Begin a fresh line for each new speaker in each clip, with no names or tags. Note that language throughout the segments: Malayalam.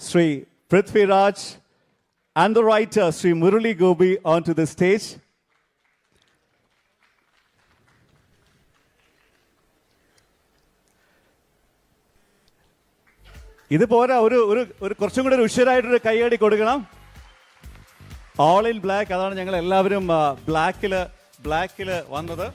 Sri Prithvi Raj and the writer Sri Murali Gopi onto the stage. ഇത് പോരാ, ഒരു കുറച്ചും കൂടെ ഒരു ഉഷാറായിട്ടൊരു കൈയടി കൊടുക്കണം. ഓൾ ഇൻ ബ്ലാക്ക്, അതാണ് ഞങ്ങൾ എല്ലാവരും ബ്ലാക്കില് വന്നത്.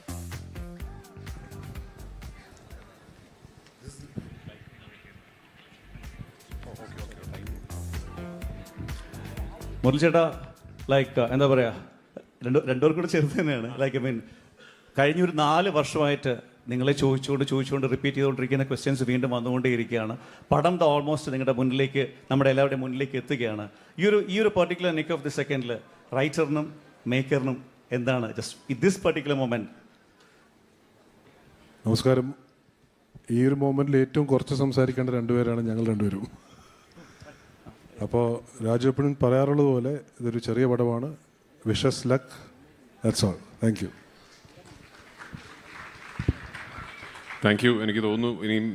മുരളി ചേട്ടാ, ലൈക്ക് എന്താ പറയുക, രണ്ടുപേർക്കും കൂടെ ചേർത്ത് തന്നെയാണ്. ലൈക്ക് ഐ മീൻ, കഴിഞ്ഞൊരു 4 വർഷമായിട്ട് നിങ്ങളെ ചോദിച്ചുകൊണ്ട് റിപ്പീറ്റ് ചെയ്തുകൊണ്ടിരിക്കുന്ന ക്വസ്റ്റ്യൻസ് വീണ്ടും വന്നുകൊണ്ടേയിരിക്കുകയാണ്. പടം ഓൾമോസ്റ്റ് നിങ്ങളുടെ മുന്നിലേക്ക്, നമ്മുടെ എല്ലാവരുടെയും മുന്നിലേക്ക് എത്തുകയാണ്. ഈ ഒരു പെർട്ടിക്കുലർ നിക്ക് ഓഫ് ദി സെക്കൻഡിൽ റൈറ്ററിനും മേക്കറിനും എന്താണ് ജസ്റ്റ് ദിസ് പെർട്ടിക്കുലർ മൊമെന്റ്?
നമസ്കാരം. ഈ ഒരു മൊമെന്റിൽ ഏറ്റവും കുറച്ച് സംസാരിക്കേണ്ട രണ്ടുപേരാണ് ഞങ്ങൾ രണ്ടുപേരും. അപ്പോൾ രാജു എപ്പോഴും പറയാറുള്ളത് പോലെ ഇതൊരു ചെറിയ പടമാണ്. Wishes luck, that's all. Thank you.
Thank U. എനിക്ക് തോന്നുന്നു ഇനിയും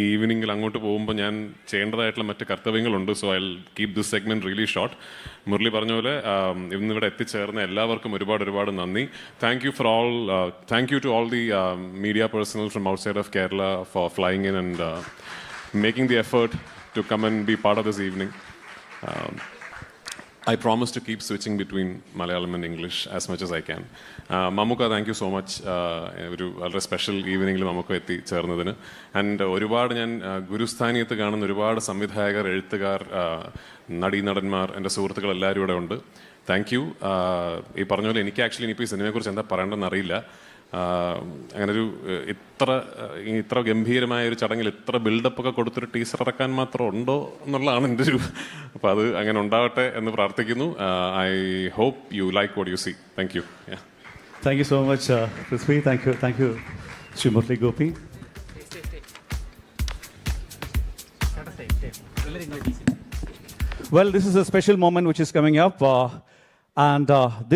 ഈ ഈവനിങ്ങിൽ അങ്ങോട്ട് പോകുമ്പോൾ ഞാൻ ചെയ്യേണ്ടതായിട്ടുള്ള മറ്റ് കർത്തവ്യങ്ങളുണ്ട്. So I keep this segment really short. Murali പറഞ്ഞ പോലെ ഇന്നിവിടെ എത്തിച്ചേർന്ന എല്ലാവർക്കും ഒരുപാട് നന്ദി. Thank you to all the media personnel from outside of Kerala for flying in and making the effort to come and be part of this evening. I promise to keep switching between Malayalam and English as much as I can. Mamuka, thank you so much. ഒരു വളരെ സ്പെഷ്യൽ ഈവനിങ്ങിൽ നമുക്ക് എത്തിച്ചേർന്നതിന്. ആൻഡ് ഒരുപാട് ഞാൻ ഗുരുസ്ഥാനീയത്ത് കാണുന്ന ഒരുപാട് സംവിധായകർ, എഴുത്തുകാർ, നടീനടന്മാർ, എൻ്റെ സുഹൃത്തുക്കൾ എല്ലാവരും ഇവിടെ ഉണ്ട്. Thank you. ഈ പറഞ്ഞ പോലെ എനിക്ക് ആക്ച്വലി ഇനിയിപ്പോൾ ഈ സിനിമയെക്കുറിച്ച് എന്താ പറയേണ്ടതെന്ന് അറിയില്ല. അങ്ങനൊരു ഇത്ര ഗംഭീരമായ ഒരു ചടങ്ങിൽ ഇത്ര ബിൽഡപ്പ് ഒക്കെ കൊടുത്തൊരു ടീസർ ഇറക്കാൻ മാത്രം ഉണ്ടോ എന്നുള്ളതാണ് എൻ്റെ ഒരു, അപ്പോൾ അത് അങ്ങനെ ഉണ്ടാവട്ടെ എന്ന് പ്രാർത്ഥിക്കുന്നു. I hope you like what you see. Thank you.
Thank you so much Prithvi. Thank you Shri Murali Gopi. Well, this is a special moment which is coming up, and this